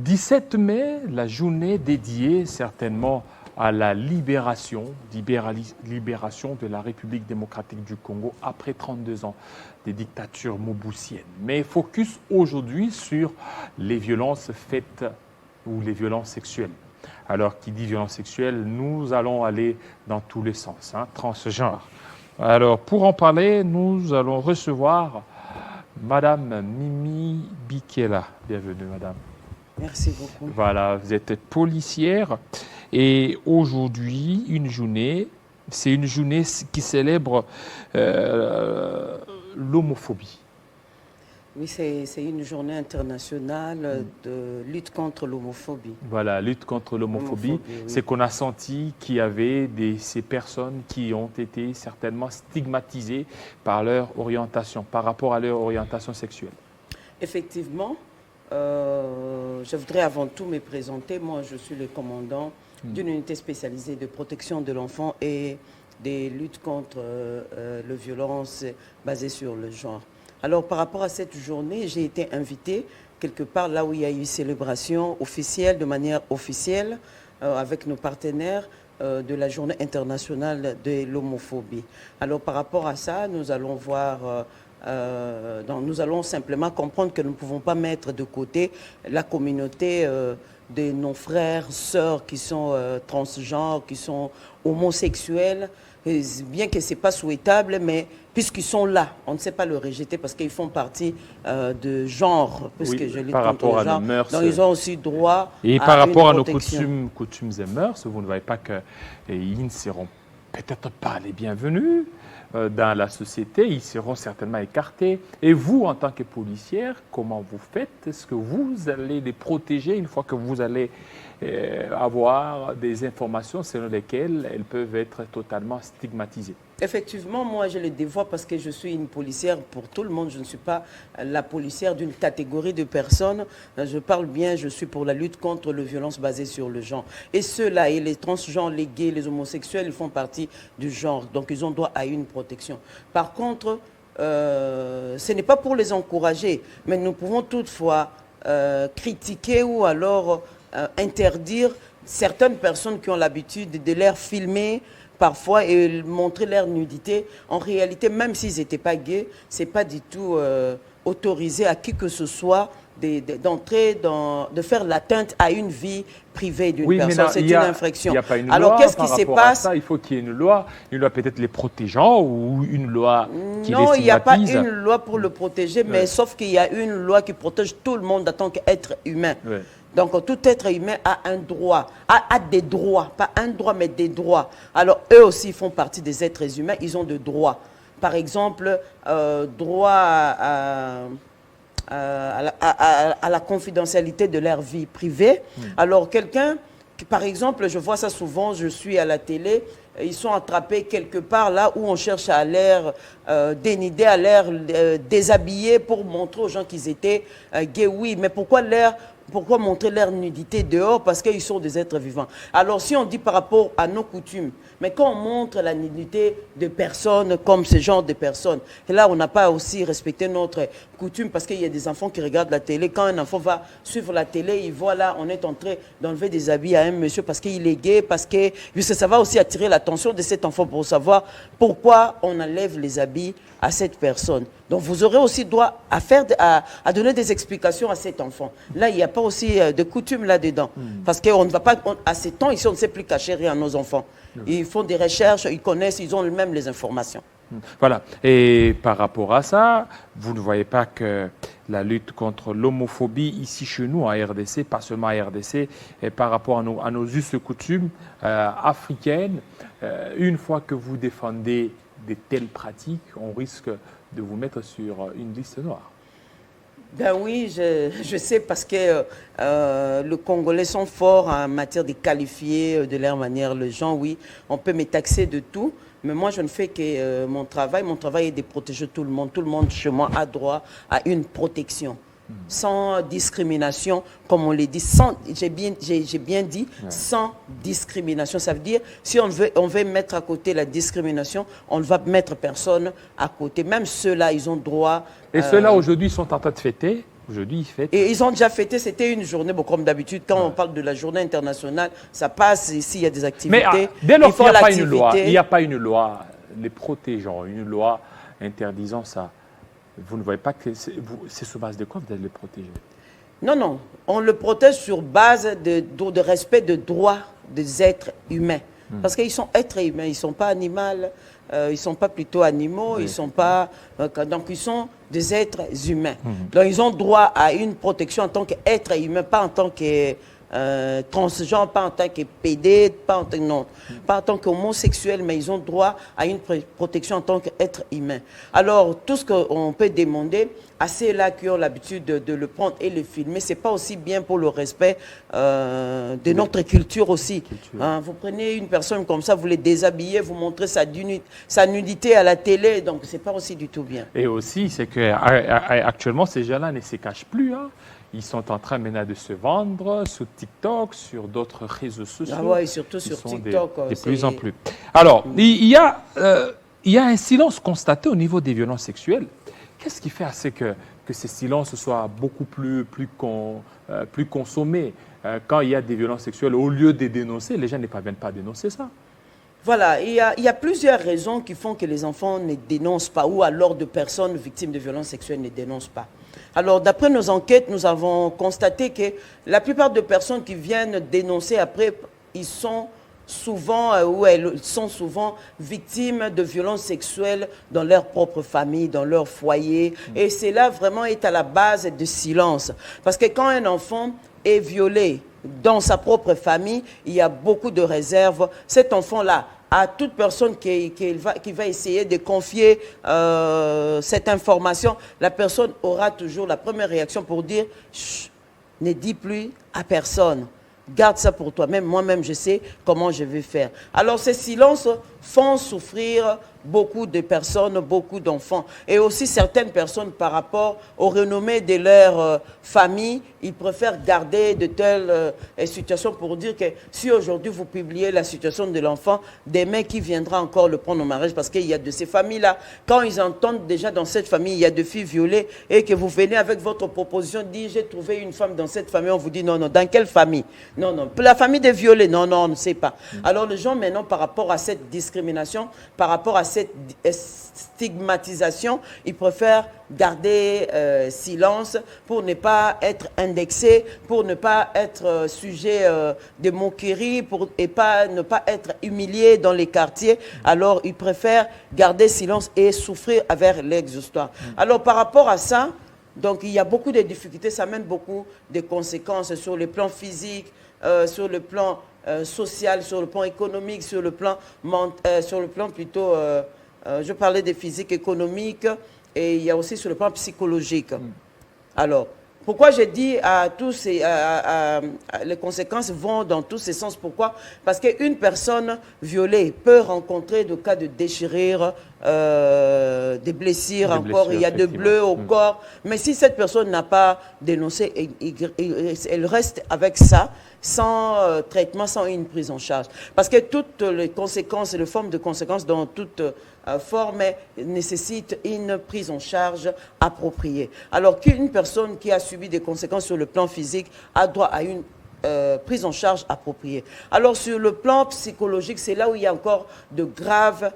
17 mai, la journée dédiée certainement à la libération de la République démocratique du Congo après 32 ans des dictatures moboussiennes. Mais focus aujourd'hui sur les violences faites ou les violences sexuelles. Alors, qui dit violence sexuelle, nous allons aller dans tous les sens, transgenre. Alors, pour en parler, nous allons recevoir Madame Mimi Bikela. Bienvenue, Madame. Merci beaucoup. Voilà, vous êtes policière et aujourd'hui, c'est une journée qui célèbre l'homophobie. Oui, c'est une journée internationale de lutte contre l'homophobie. Voilà, lutte contre l'homophobie. Oui. C'est qu'on a senti qu'il y avait ces personnes qui ont été certainement stigmatisées par leur orientation, par rapport à leur orientation sexuelle. Effectivement, je voudrais avant tout me présenter. Moi, je suis le commandant d'une unité spécialisée de protection de l'enfant et des luttes contre les violences basées sur le genre. Alors, par rapport à cette journée, j'ai été invitée quelque part là où il y a eu célébration officielle, de manière officielle, avec nos partenaires de la Journée internationale de l'homophobie. Alors, par rapport à ça, nous allons voir... nous allons simplement comprendre que nous ne pouvons pas mettre de côté la communauté de nos frères, sœurs qui sont transgenres, qui sont homosexuels, et bien que ce n'est pas souhaitable, mais puisqu'ils sont là, on ne sait pas le rejeter parce qu'ils font partie de genre, puisque Oui, je lutte par contre rapport le à genre. nos mœurs. Donc ils ont aussi droit et à par rapport à une nos protection. coutumes et mœurs, vous ne voyez pas qu'ils ne seront peut-être pas les bienvenus dans la société, ils seront certainement écartés. Et vous, en tant que policière, comment vous faites? Est-ce que vous allez les protéger une fois que vous allez avoir des informations selon lesquelles elles peuvent être totalement stigmatisées? Effectivement, moi, je le dévoie parce que je suis une policière pour tout le monde. Je ne suis pas la policière d'une catégorie de personnes. Je parle bien, je suis pour la lutte contre les violences basées sur le genre. Et ceux-là, et les transgenres, les gays, les homosexuels, ils font partie du genre. Donc, ils ont droit à une protection. Par contre, ce n'est pas pour les encourager, mais nous pouvons toutefois critiquer ou alors interdire certaines personnes qui ont l'habitude de les filmer parfois et montrer leur nudité. En réalité, même s'ils n'étaient pas gays, ce n'est pas du tout autorisé à qui que ce soit d'entrer de faire l'atteinte à une vie privée d'une personne. C'est une infraction. Il n'y a pas une Alors, loi qu'est-ce qui par se rapport à passe? ça. Il faut qu'il y ait une loi peut-être les protégeant ou une loi qui les Non, il n'y a pas stigmatise. une loi pour le protéger, mais sauf qu'il y a une loi qui protège tout le monde en tant qu'être humain. Ouais. Donc, tout être humain a un droit, a des droits, pas un droit, mais des droits. Alors, eux aussi font partie des êtres humains, ils ont des droits. Par exemple, droit à la confidentialité de leur vie privée. Alors, quelqu'un, par exemple, je vois ça souvent, je suis à la télé, ils sont attrapés quelque part là où on cherche à l'air dénider, à l'air déshabiller pour montrer aux gens qu'ils étaient gays. Oui, mais pourquoi montrer leur nudité dehors? Parce qu'ils sont des êtres vivants. Alors, si on dit par rapport à nos coutumes, mais quand on montre la nudité de personnes comme ce genre de personnes, et là, on n'a pas aussi respecté notre coutume parce qu'il y a des enfants qui regardent la télé. Quand un enfant va suivre la télé, il voit là, on est en train d'enlever des habits à un monsieur parce qu'il est gay, parce que ça va aussi attirer l'attention de cet enfant pour savoir pourquoi on enlève les habits à cette personne. Donc, vous aurez aussi droit à donner des explications à cet enfant. Là, il n'y a pas aussi de coutume là-dedans. Parce qu'on ne va pas, à ces temps, ici, on ne sait plus cacher rien à nos enfants. Ils font des recherches, ils connaissent, ils ont même les informations. Voilà. Et par rapport à ça, vous ne voyez pas que la lutte contre l'homophobie ici chez nous, en RDC, pas seulement en RDC, et par rapport à nos us et coutumes africaines, une fois que vous défendez de telles pratiques, on risque de vous mettre sur une liste noire. Ben oui, je sais parce que les Congolais sont forts en matière de qualifier de leur manière les gens. Oui, on peut me taxer de tout, mais moi je ne fais que mon travail. Mon travail est de protéger tout le monde. Tout le monde chez moi a droit à une protection. Sans discrimination, comme on l'a dit, j'ai bien dit, sans discrimination. Ça veut dire, si on veut mettre à côté la discrimination, on ne va mettre personne à côté. Même ceux-là, ils ont droit... Et ceux-là, aujourd'hui, sont en train de fêter Aujourd'hui, ils fêtent. Et ils ont déjà fêté, c'était une journée, bon, comme d'habitude, quand on parle de la journée internationale, ça passe ici, il y a des activités. Mais dès lors qu'il n'y a pas une loi, l'activité. il n'y a pas une loi les protégeant, une loi interdisant ça, vous ne voyez pas que c'est sur base de quoi vous allez les protéger? Non, non, on le protège sur base de respect des droits des êtres humains. Parce qu'ils sont êtres humains, ils ne sont pas animaux, ils ne sont pas plutôt animaux, Oui. ils sont pas... donc ils sont des êtres humains. Donc ils ont droit à une protection en tant qu'être humain, pas en tant que transgenre, pas en tant que PD, pas en tant qu'homosexuel, mais ils ont droit à une protection en tant qu'être humain. Alors tout ce qu'on peut demander à ceux-là qui ont l'habitude de le prendre et le filmer, c'est pas aussi bien pour le respect de notre culture aussi. Hein, vous prenez une personne comme ça, vous les déshabillez, vous montrez sa nudité à la télé, donc c'est pas aussi du tout bien. Et aussi, c'est qu'actuellement, ces gens-là ne se cachent plus. Hein. Ils sont en train maintenant de se vendre sur TikTok, sur d'autres réseaux sociaux. Ah ouais, et surtout sur sont TikTok. De plus en plus. Alors, il y a un silence constaté au niveau des violences sexuelles. Qu'est-ce qui fait à ce que ces silences soient beaucoup plus consommés quand il y a des violences sexuelles? Au lieu de dénoncer, les gens ne parviennent pas à dénoncer ça. Voilà, il y a plusieurs raisons qui font que les enfants ne dénoncent pas ou alors de personnes victimes de violences sexuelles ne dénoncent pas. Alors, d'après nos enquêtes, nous avons constaté que la plupart des personnes qui viennent dénoncer après, ils sont souvent elles sont souvent victimes de violences sexuelles dans leur propre famille, dans leur foyer. Et cela vraiment est à la base du silence. Parce que quand un enfant est violé dans sa propre famille, il y a beaucoup de réserves. Cet enfant-là, à toute personne qui va essayer de confier cette information, la personne aura toujours la première réaction pour dire « Chut, ne dis plus à personne ». Garde ça pour toi. Même moi-même, je sais comment je vais faire. Alors, ces silences font souffrir beaucoup de personnes, beaucoup d'enfants. Et aussi certaines personnes, par rapport aux renommées de leur famille, ils préfèrent garder de telles situations pour dire que si aujourd'hui vous publiez la situation de l'enfant, demain qui viendra encore le prendre au mariage, parce qu'il y a de ces familles-là, quand ils entendent déjà dans cette famille, il y a deux filles violées, et que vous venez avec votre proposition, dit j'ai trouvé une femme dans cette famille, on vous dit non, non, dans quelle famille? Non, non, la famille des violés, non, non, on ne sait pas. Alors les gens maintenant, par rapport à cette discrimination, par rapport à cette stigmatisation, ils préfèrent garder silence pour ne pas être indexés, pour ne pas être sujet de moquerie, ne pas être humiliés dans les quartiers. Alors ils préfèrent garder silence et souffrir avec l'ex-histoire. Alors par rapport à ça, donc il y a beaucoup de difficultés, ça amène beaucoup de conséquences sur le plan physique, sur le plan social, sur le plan économique, sur le plan plutôt, je parlais des physiques économiques, et il y a aussi sur le plan psychologique. Alors, pourquoi j'ai dit à tous ces, les conséquences vont dans tous ces sens? Pourquoi? Parce qu'une personne violée peut rencontrer des cas de déchirure, des blessures encore, il y a de bleus au corps. Mais si cette personne n'a pas dénoncé, elle reste avec ça, sans traitement, sans une prise en charge. Parce que toutes les conséquences, les formes de conséquences dans toute forme nécessitent une prise en charge appropriée. Alors qu'une personne qui a subi des conséquences sur le plan physique a droit à une prise en charge appropriée. Alors sur le plan psychologique, c'est là où il y a encore de graves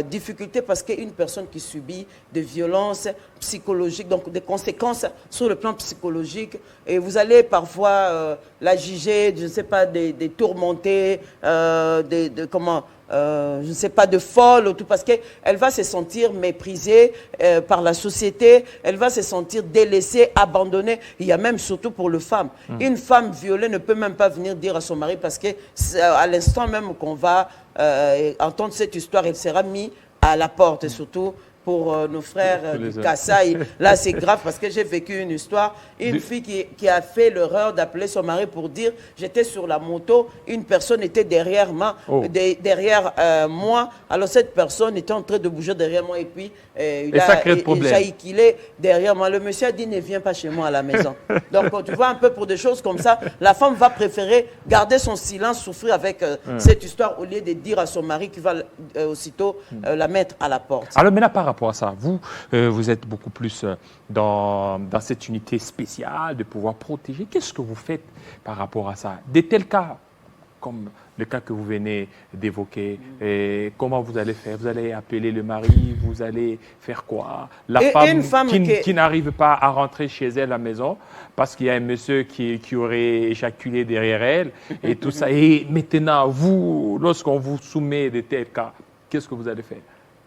difficultés parce qu'une personne qui subit des violences psychologiques, donc des conséquences sur le plan psychologique, et vous allez parfois la juger, je ne sais pas, des tourmentées, je ne sais pas, de folle, ou tout, parce qu'elle va se sentir méprisée par la société, elle va se sentir délaissée, abandonnée. Il y a même, surtout pour les femmes, une femme violée ne peut même pas venir dire à son mari, parce qu'à l'instant même qu'on va entendre cette histoire, elle sera mise à la porte, et surtout pour nos frères du Kasaï. Là, c'est grave parce que j'ai vécu une histoire. Une fille qui a fait l'erreur d'appeler son mari pour dire « j'étais sur la moto, une personne était derrière moi. Alors, cette personne était en train de bouger derrière moi et puis il a éjaculé derrière moi. Le monsieur a dit « ne viens pas chez moi à la maison ». Donc, tu vois un peu pour des choses comme ça, la femme va préférer garder son silence, souffrir avec cette histoire au lieu de dire à son mari qu'il va aussitôt la mettre à la porte. Alors maintenant, par rapport à ça, vous, vous êtes beaucoup plus dans cette unité spéciale de pouvoir protéger. Qu'est-ce que vous faites par rapport à ça? Des tels cas, comme le cas que vous venez d'évoquer, comment vous allez faire? Vous allez appeler le mari, vous allez faire quoi? La femme qui n'arrive pas à rentrer chez elle à la maison parce qu'il y a un monsieur qui aurait éjaculé derrière elle et tout ça. Et maintenant, vous, lorsqu'on vous soumet de tels cas, qu'est-ce que vous allez faire?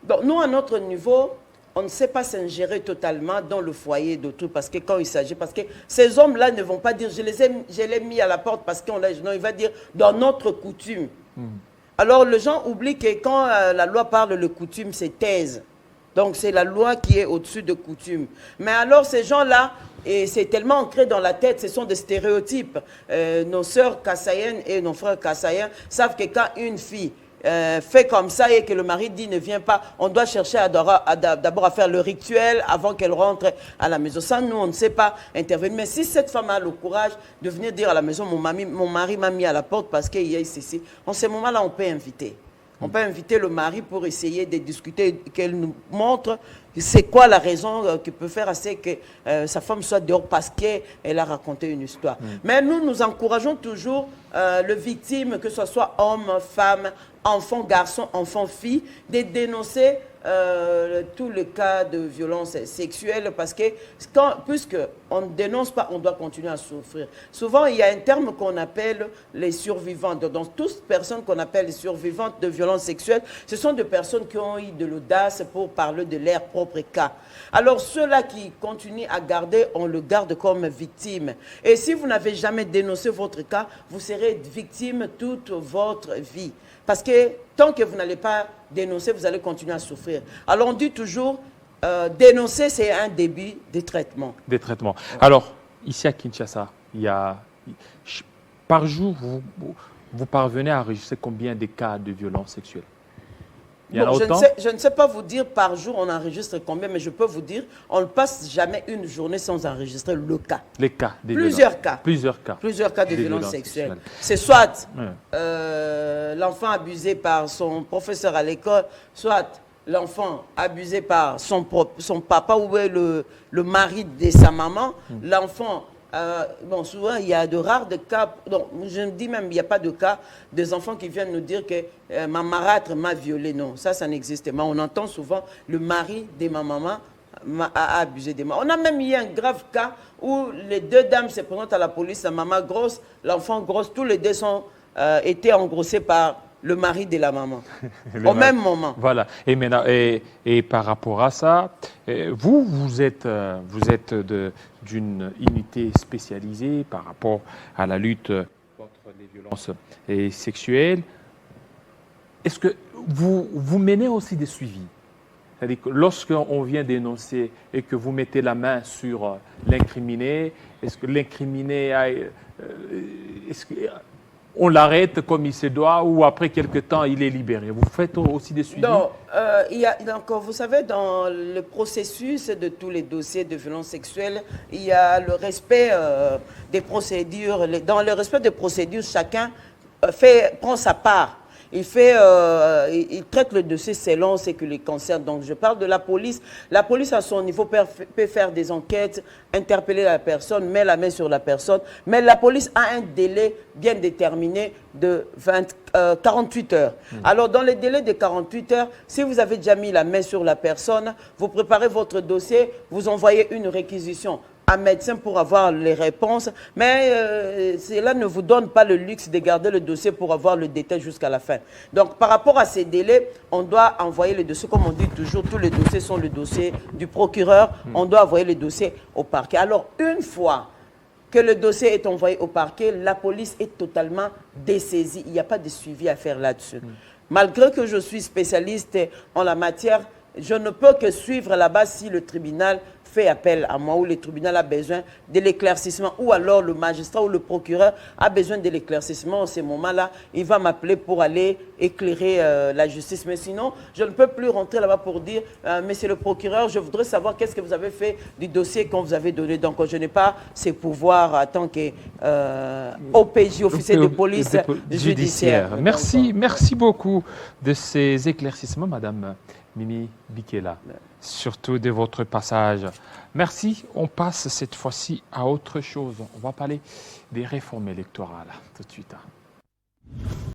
Donc, nous, à notre niveau, on ne sait pas s'ingérer totalement dans le foyer d'autrui parce que quand il s'agit, parce que ces hommes-là ne vont pas dire je l'ai mis à la porte parce qu'on l'a, non, il va dire dans notre coutume. Alors les gens oublient que quand la loi parle de coutume, c'est thèse. Donc c'est la loi qui est au-dessus de coutume. Mais alors ces gens-là, et c'est tellement ancré dans la tête, ce sont des stéréotypes. Nos sœurs kassaïennes et nos frères kassaïens savent que quand une fille fait comme ça et que le mari dit ne vient pas, on doit chercher d'abord à faire le rituel avant qu'elle rentre à la maison. Ça, nous, on ne sait pas intervenir. Mais si cette femme a le courage de venir dire à la maison, mon mari m'a mis à la porte parce qu'il y a ceci, en ce moment-là, on peut inviter. On peut inviter le mari pour essayer de discuter, qu'elle nous montre c'est quoi la raison qui peut faire assez que sa femme soit dehors parce qu'elle a raconté une histoire. Mais nous encourageons toujours le victime, que ce soit homme, femme, enfant, garçon, enfant, fille, de dénoncer tous les cas de violence sexuelle parce que puisque on ne dénonce pas, on doit continuer à souffrir. Souvent, il y a un terme qu'on appelle les survivantes. Donc, toutes personnes qu'on appelle les survivantes de violences sexuelles, ce sont des personnes qui ont eu de l'audace pour parler de leur propre cas. Alors, ceux-là qui continuent à garder, on le garde comme victime. Et si vous n'avez jamais dénoncé votre cas, vous serez victime toute votre vie. Parce que tant que vous n'allez pas dénoncer, vous allez continuer à souffrir. Alors on dit toujours, dénoncer, c'est un début de traitement. Des traitements. Alors, ici à Kinshasa, par jour, vous parvenez à enregistrer combien de cas de violences sexuelles? Bon, je ne sais pas vous dire par jour on enregistre combien, mais je peux vous dire, on ne passe jamais une journée sans enregistrer le cas. Les cas de Plusieurs cas. Plusieurs cas de violences sexuelles. C'est soit l'enfant abusé par son professeur à l'école, soit l'enfant abusé par son papa ou le mari de sa maman, l'enfant... bon, souvent, il y a de rares cas, donc, je me dis même, il n'y a pas de cas des enfants qui viennent nous dire que ma marâtre m'a violé. Non, ça n'existe pas. On entend souvent le mari de ma maman a abusé de moi. On a même eu un grave cas où les deux dames se présentent à la police, la maman grosse, l'enfant grosse, tous les deux étaient engrossés par le mari de la maman, au même moment. Voilà. Et maintenant, et par rapport à ça, vous êtes d'une unité spécialisée par rapport à la lutte contre les violences sexuelles. Est-ce que vous menez aussi des suivis? C'est-à-dire que lorsqu'on vient dénoncer et que vous mettez la main sur l'incriminé, est-ce que l'incriminé on l'arrête comme il se doit ou après quelque temps, il est libéré? Vous faites aussi des suivis? Non, vous savez, dans le processus de tous les dossiers de violences sexuelles, il y a le respect des procédures. Dans le respect des procédures, chacun prend sa part. Il traite le dossier selon ce qui les concerne. Donc, je parle de la police. La police, à son niveau, peut faire des enquêtes, interpeller la personne, mettre la main sur la personne. Mais la police a un délai bien déterminé de 48 heures. Alors, dans le délai de 48 heures, si vous avez déjà mis la main sur la personne, vous préparez votre dossier, vous envoyez une réquisition un médecin pour avoir les réponses, mais cela ne vous donne pas le luxe de garder le dossier pour avoir le détail jusqu'à la fin. Donc, par rapport à ces délais, on doit envoyer le dossier, comme on dit toujours, tous les dossiers sont le dossier du procureur, on doit envoyer le dossier au parquet. Alors, une fois que le dossier est envoyé au parquet, la police est totalement dessaisie. Il n'y a pas de suivi à faire là-dessus. Malgré que je suis spécialiste en la matière, je ne peux que suivre là-bas si le tribunal fait appel à moi ou le tribunal a besoin de l'éclaircissement ou alors le magistrat ou le procureur a besoin de l'éclaircissement. En ce moment-là, il va m'appeler pour aller éclairer la justice. Mais sinon, je ne peux plus rentrer là-bas pour dire « Monsieur le procureur, je voudrais savoir qu'est-ce que vous avez fait du dossier qu'on vous avait donné. » Donc, je n'ai pas ces pouvoirs en tant que OPJ, officier de police judiciaire. Merci beaucoup de ces éclaircissements, Madame Mimi Bikela, surtout de votre passage. Merci. On passe cette fois-ci à autre chose. On va parler des réformes électorales tout de suite.